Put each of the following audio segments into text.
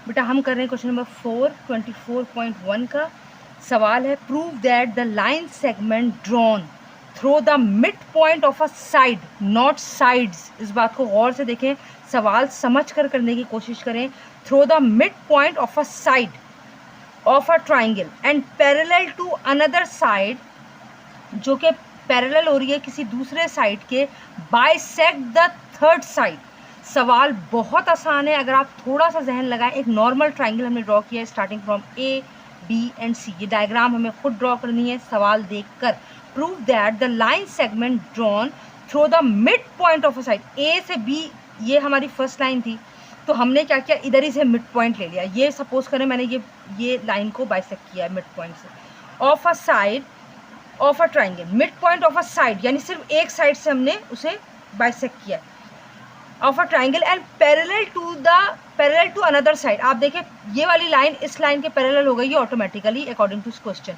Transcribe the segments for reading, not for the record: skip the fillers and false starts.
बेटा हम कर रहे हैं क्वेश्चन नंबर 4, 24.1 का सवाल है, prove that the line segment drawn through the mid point of a side not sides. इस बात को गौर से देखें, सवाल समझ कर करने की कोशिश करें। Through the mid point of a side of a triangle and parallel to another side, जो कि पैरेलल हो रही है किसी दूसरे साइड के, बाइसेक्ट द थर्ड साइड। सवाल बहुत आसान है, अगर आप थोड़ा सा जहन लगाएं। एक नॉर्मल ट्राइंगल हमने ड्रॉ किया है starting from A B and C. ये डायग्राम हमें खुद ड्रॉ करनी है सवाल देखकर। Prove that the line segment drawn through the mid point of a side, A से बी ये हमारी फर्स्ट लाइन थी, तो हमने क्या किया, इधर ही से मिड पॉइंट ले लिया। ये सपोज करें मैंने ये लाइन को बाइसेक्ट किया है मिड पॉइंट से of a side of a triangle, mid point of a side यानी सिर्फ एक साइड से हमने उसे बाइसेक्ट किया of a triangle and parallel to another side. आप देखें ये वाली लाइन इस लाइन के पैरेलल हो गई है automatically according to question.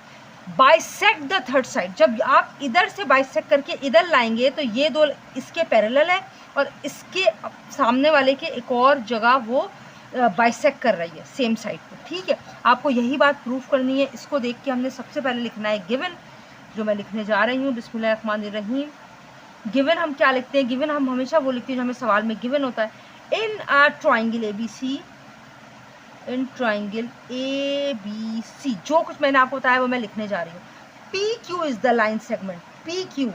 Bisect the third side, जब आप इधर से बाइसेक्ट करके इधर लाएंगे तो ये दो इसके पैरेलल है और इसके सामने वाले के एक और जगह वो बाइसेक्ट कर रही है सेम साइड पे। ठीक है, आपको यही बात प्रूफ करनी है। इसको देख के हमने सबसे पहले लिखना है गिवन, जो मैं लिखने जा रही हूँ। बिस्मिल्लाहिर्रहमानिर्रहीम। गिवन हम क्या लिखते हैं, गिवन हम हमेशा वो लिखते हैं जो हमें सवाल में गिवन होता है। In a triangle A B C, in triangle A B C, जो कुछ मैंने आपको बताया वो मैं लिखने जा रही हूँ। P Q is the line segment, P Q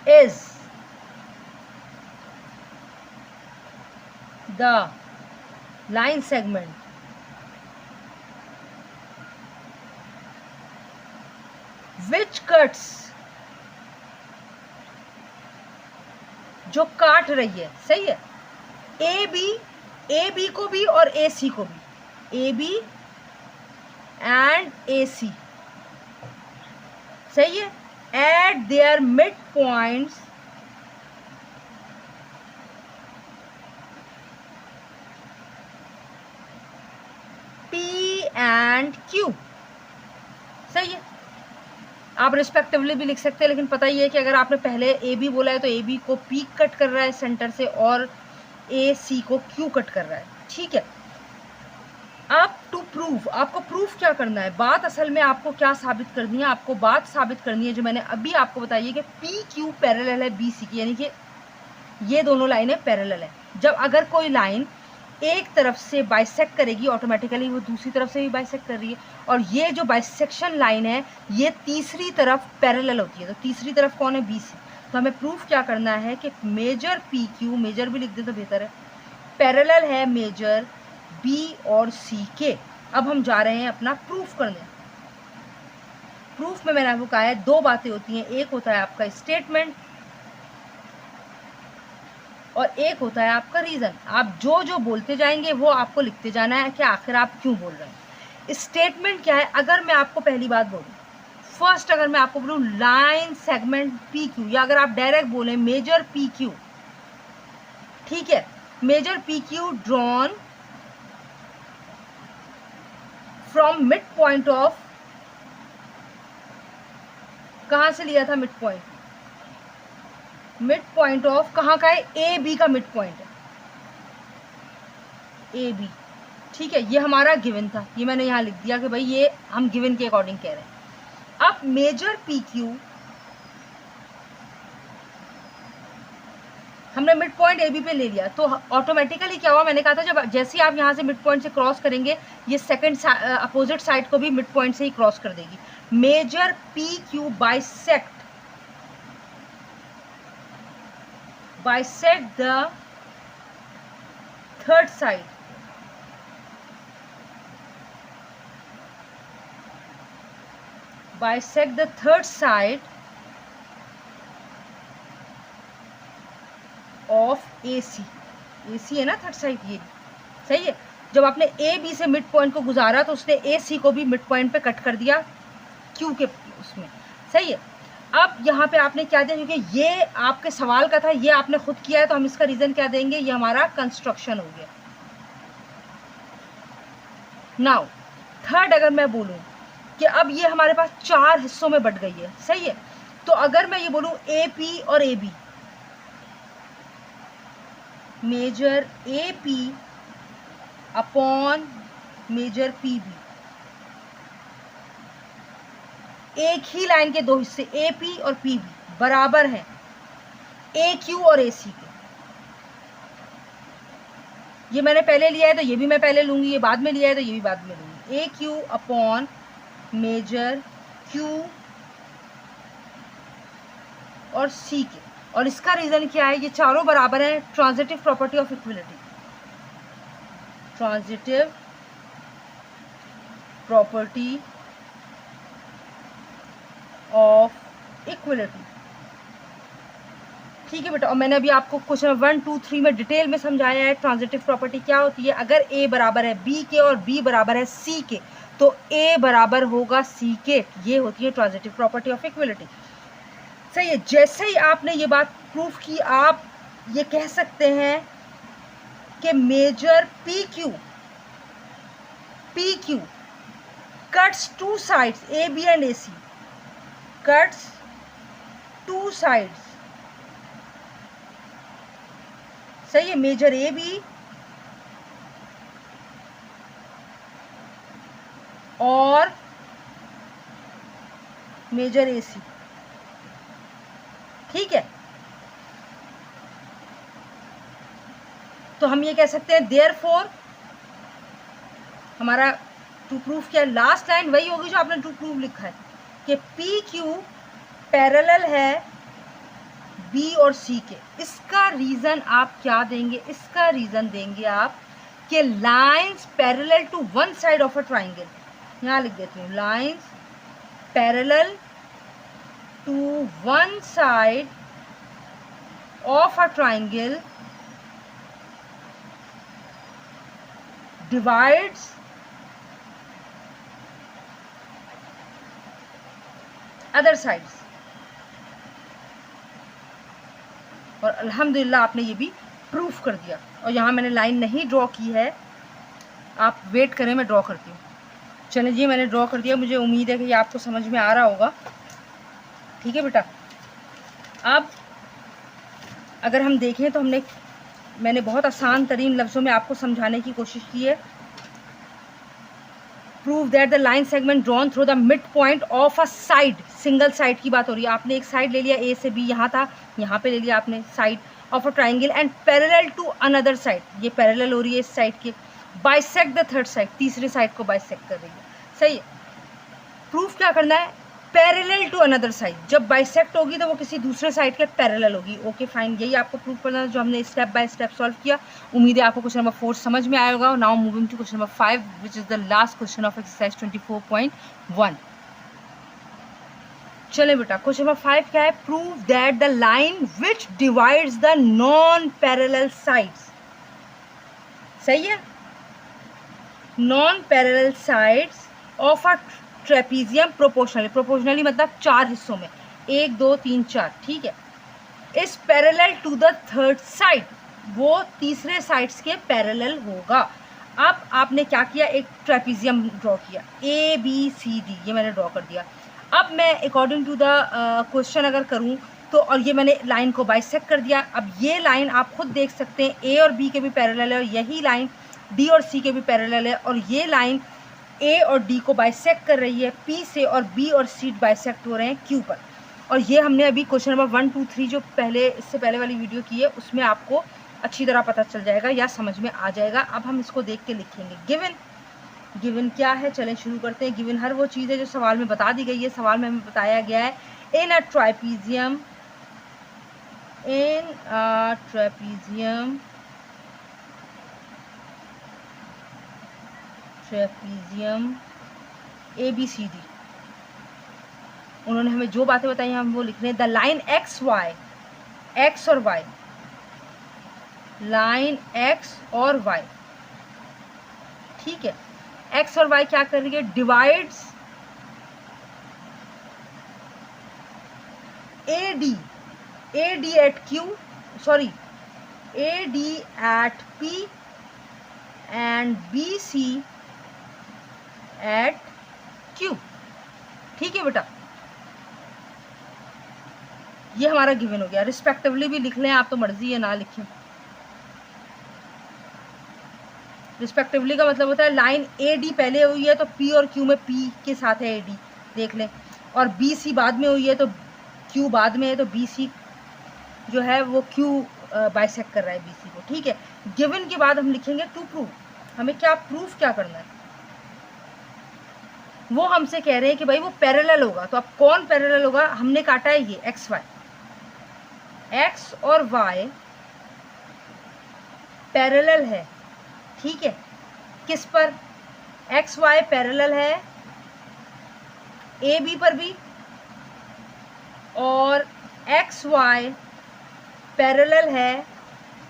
is the line segment which cuts, जो काट रही है, सही है। ए बी को भी और ए सी को भी, ए बी एंड ए सी, सही है। Eight there mid points P and Q, सही है। आप रिस्पेक्टिवली भी लिख सकते हैं, लेकिन पता ही है कि अगर आपने पहले ए बी बोला है तो ए बी को पी कट कर रहा है सेंटर से और ए सी को क्यू कट कर रहा है। ठीक है, अब टू प्रूव, आपको प्रूफ क्या करना है, बात असल में आपको क्या साबित करनी है, आपको बात साबित करनी है जो मैंने अभी आपको बताई है कि पी क्यू पैरेलल है बी सी की, यानी कि ये दोनों लाइनें पैरेलल है। जब अगर कोई लाइन एक तरफ से बाइसेक्ट करेगी ऑटोमेटिकली वो दूसरी तरफ से भी बाइसेक्ट कर रही है, और ये जो बाइसेक्शन लाइन है ये तीसरी तरफ पैरेलल होती है। तो तीसरी तरफ कौन है, बी सी। तो हमें प्रूफ क्या करना है कि मेजर पी क्यू, मेजर भी लिख दे तो बेहतर है, पैरेलल है मेजर बी और सी के। अब हम जा रहे हैं अपना प्रूफ करने। प्रूफ में मैंने आपको कहा है दो बातें होती हैं, एक होता है आपका स्टेटमेंट और एक होता है आपका रीज़न। आप जो जो बोलते जाएंगे वो आपको लिखते जाना है कि आखिर आप क्यों बोल रहे हैं। स्टेटमेंट क्या है, अगर मैं आपको पहली बात बोलूँ, फर्स्ट अगर मैं आपको बोलूँ लाइन सेगमेंट पी क्यू, या अगर आप डायरेक्ट बोलें मेजर पी क्यू, ठीक है, measure P Q drawn from mid point of, कहाँ से लिया था mid point, mid point of कहाँ का है, ए बी का मिड पॉइंट है, ए बी। ठीक है, ये हमारा गिवन था, ये मैंने यहाँ लिख दिया कि भाई ये हम गिवन के अकॉर्डिंग कह रहे हैं। अब मेजर पी क्यू हमने मिड पॉइंट ए बी पे ले लिया, तो ऑटोमेटिकली क्या हुआ, मैंने कहा था जब जैसे ही आप यहाँ से मिड पॉइंट से क्रॉस करेंगे ये सेकंड अपोजिट साइड को भी मिड पॉइंट से ही क्रॉस कर देगी। Measure P Q bisect the third side, bisect the third side of A C. A C है ना थर्ड साइड, ये सही है। जब आपने ए बी से मिड पॉइंट को गुजारा तो उसने ए सी को भी मिड पॉइंट पे कट कर दिया क्यू के उसमें, सही है। अब यहाँ पे आपने क्या दिया, क्योंकि ये आपके सवाल का था, ये आपने खुद किया है तो हम इसका रीजन क्या देंगे, ये हमारा कंस्ट्रक्शन हो गया। नाउ थर्ड अगर मैं बोलूँ कि अब ये हमारे पास चार हिस्सों में बट गई है, सही है। तो अगर मैं ये बोलूँ ए पी और A B, measure A P upon measure P B, एक ही लाइन के दो हिस्से ए पी और पी बी बराबर हैं ए क्यू और ए सी के। ये मैंने पहले लिया है तो ये भी मैं पहले लूंगी, ये बाद में लिया है तो ये भी बाद में लूंगी। ए क्यू अपॉन मेजर क्यू और सी के। और इसका रीजन क्या है, ये चारों बराबर हैं, transitive property of equality, transitive property of equality. ठीक है बेटा, और मैंने अभी आपको क्वेश्चन 1, 2, 3 में डिटेल में समझाया है ट्रांजिटिव प्रॉपर्टी क्या होती है। अगर ए बराबर है बी के और बी बराबर है सी के तो ए बराबर होगा सी के, ये होती है ट्रांजिटिव प्रॉपर्टी ऑफ इक्विलिटी। सही है, जैसे ही आपने ये बात प्रूफ की आप ये कह सकते हैं कि measure P Q cuts two sides A B and A C, cuts two sides. सही है, मेजर ए बी और मेजर ए सी। ठीक है, तो हम ये कह सकते हैं देयरफॉर हमारा टू प्रूफ क्या, लास्ट लाइन वही होगी जो आपने टू प्रूफ लिखा है कि पी क्यू पैरेलल है बी और सी के। इसका रीजन आप क्या देंगे, इसका रीजन देंगे आप कि lines parallel to one side of a triangle, यहां लिख देती हूँ, lines parallel to one side of a triangle divides other sides। और अल्हम्दुलिल्लाह आपने ये भी प्रूफ कर दिया। और यहाँ मैंने लाइन नहीं ड्रॉ की है, आप वेट करें मैं ड्रॉ करती हूँ। चलिए जी, मैंने ड्रॉ कर दिया, मुझे उम्मीद है कि ये आपको समझ में आ रहा होगा। ठीक है बेटा, अब अगर हम देखें तो मैंने बहुत आसान तरीन लफ्ज़ों में आपको समझाने की कोशिश की है। Prove that the line segment drawn through the mid point of a side, single side की बात हो रही है। आपने एक साइड ले लिया, ए से बी यहाँ था, यहाँ पे ले लिया आपने side of a triangle and parallel to another side, ये पैरेलल हो रही है इस साइड के, बाइसेक्ट द थर्ड साइड, तीसरे साइड को बाइसेक्ट कर रही है। सही है, प्रूफ क्या करना है, पैरेलल टू अनदर साइड, जब बाइसेक्ट होगी तो वो किसी दूसरे साइड के पैरेलल होगी। ओके फाइन, यही आपको प्रूफ करना है जो हमने स्टेप बाय स्टेप सॉल्व किया। उम्मीद है आपको क्वेश्चन नंबर 4 समझ में आया होगा। Now moving to question number 5 which is the last question of exercise 24.1। चले बेटा, क्वेश्चन नंबर 5 क्या है, prove that the line which divides the non parallel sides. सही है, non parallel sides of a trapezium proportionally, proportionally मतलब 4 हिस्सों में, 1 2 3 4। ठीक है, इस parallel to the third side, वो तीसरे साइड्स के पैरेलल होगा। अब आपने क्या किया, एक ट्रेपीजियम ड्रॉ किया, ए बी सी डी, ये मैंने ड्रॉ कर दिया। अब मैं अकॉर्डिंग टू द क्वेश्चन अगर करूँ तो, और ये मैंने लाइन को बाइसेक्ट कर दिया। अब ये लाइन आप खुद देख सकते हैं ए और बी के भी पैरेलल है, और यही लाइन डी और सी के भी पैरेलल है, और ये लाइन ए और डी को बाइसेक्ट कर रही है पी से, और बी और सी बाइसेक्ट हो रहे हैं क्यू पर। और ये हमने अभी क्वेश्चन नंबर 1 2 3 जो इससे पहले वाली वीडियो की है उसमें आपको अच्छी तरह पता चल जाएगा या समझ में आ जाएगा। अब हम इसको देख के लिखेंगे। गिवन क्या है, चलें शुरू करते हैं। गिवन हर वो चीज़ है जो सवाल में बता दी गई है। सवाल में हमें बताया गया है इन अ ट्राइपीजियम ABCD, उन्होंने हमें जो बातें बताई हम वो लिख रहे हैं। द लाइन एक्स और वाई, लाइन एक्स और वाई, ठीक है, एक्स और वाई क्या कर रही है, divides AD at P and BC at Q। ठीक है बेटा, ये हमारा गिवन हो गया। रिस्पेक्टिवली भी लिख लें आप, तो मर्जी है ना लिखें। रिस्पेक्टिवली का मतलब होता है लाइन ए डी पहले हुई है तो पी और क्यू में पी के साथ है ए डी, देख लें, और बी सी बाद में हुई है तो क्यू बाद में है, तो बी सी जो है वो क्यू बाइसेक्ट कर रहा है बी सी को, ठीक है। गिवन के बाद हम लिखेंगे टू प्रूव, हमें क्या प्रूफ क्या करना है, वो हमसे कह रहे हैं कि भाई वो पैरेलल होगा, तो अब कौन पैरेलल होगा, हमने काटा है ये एक्स वाई, एक्स और वाई पैरेलल है, ठीक है, किस पर, एक्स वाई पैरेलल है ए बी पर भी, और एक्स वाई पैरेलल है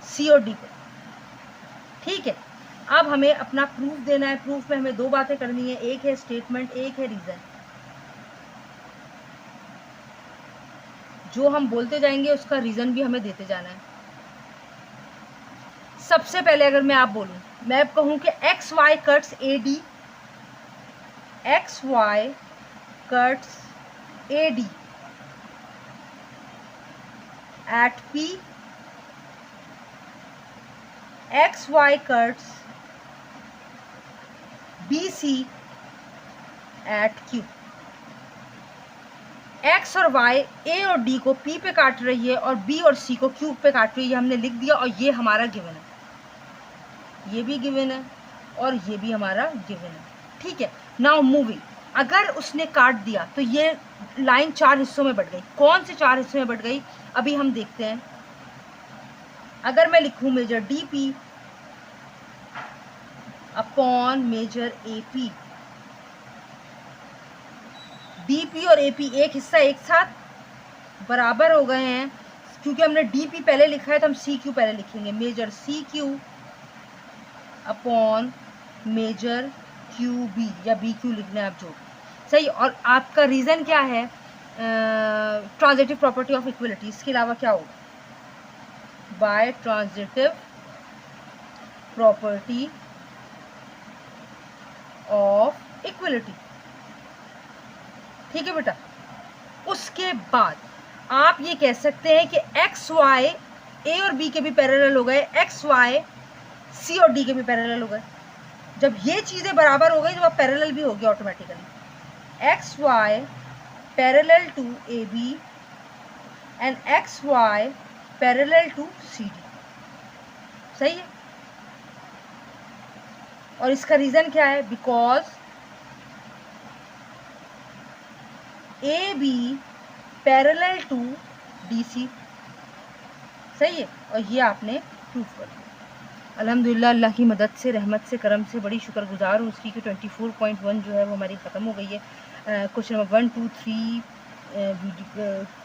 सी और डी पर, ठीक है। अब हमें अपना प्रूफ देना है, प्रूफ में हमें दो बातें करनी है, एक है स्टेटमेंट, एक है रीज़न। जो हम बोलते जाएंगे उसका रीज़न भी हमें देते जाना है। सबसे पहले अगर मैं आप बोलूं, मैं कहूं कि X Y cuts A D, X Y cuts A D at P, X Y cuts B C at Q. X और वाई ए और डी को पी पे काट रही है और बी और सी को क्यू पे काट रही है, हमने लिख दिया, और ये हमारा गिवन है, ये भी गिवन है और ये भी हमारा गिवन है, ठीक है। नाउ मूविंग, अगर उसने काट दिया तो ये लाइन चार हिस्सों में बट गई, कौन से चार हिस्सों में बट गई अभी हम देखते हैं। अगर मैं लिखूं measure D P upon measure A P, D P और ए पी एक हिस्सा एक साथ बराबर हो गए हैं, क्योंकि हमने डी पी पहले लिखा है तो हम सी क्यू पहले लिखेंगे, measure C Q upon measure Q B, या बी क्यू लिखना है आप जो, सही। और आपका रीज़न क्या है, ट्रांजिटिव प्रॉपर्टी ऑफ इक्वलिटी, इसके अलावा क्या होगा, by transitive property of equality, ठीक है बेटा। उसके बाद आप ये कह सकते हैं कि एक्स वाई ए और बी के भी पैरेलल हो गए, एक्स वाई सी और डी के भी पैरेलल हो गए। जब ये चीज़ें बराबर हो गई तो अब पैरेलल भी हो गया automatically, X Y parallel to A B and X Y parallel to C D, सही है। और इसका रीज़न क्या है, because A B parallel to D C, सही है। और ये आपने प्रूफ कर दिया। अल्हम्दुलिल्लाह, अल्लाह की मदद से, रहमत से, करम से बड़ी शुक्रगुजार हूँ उसकी कि 24.1 जो है वो हमारी ख़त्म हो गई है। कुछ नंबर 1, 2, 3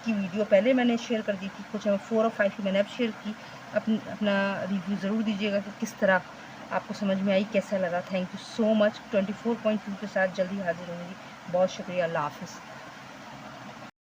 की वीडियो पहले मैंने शेयर कर दी थी, कुछ नंबर 4 और 5 की मैंने अब शेयर की। अपना रिव्यू ज़रूर दीजिएगा कि किस तरह आपको समझ में आई, कैसा लगा। Thank you so much. 24.2 के साथ जल्दी हाजिर होंगी। बहुत शुक्रिया। अल्लाह हाफ़िज़।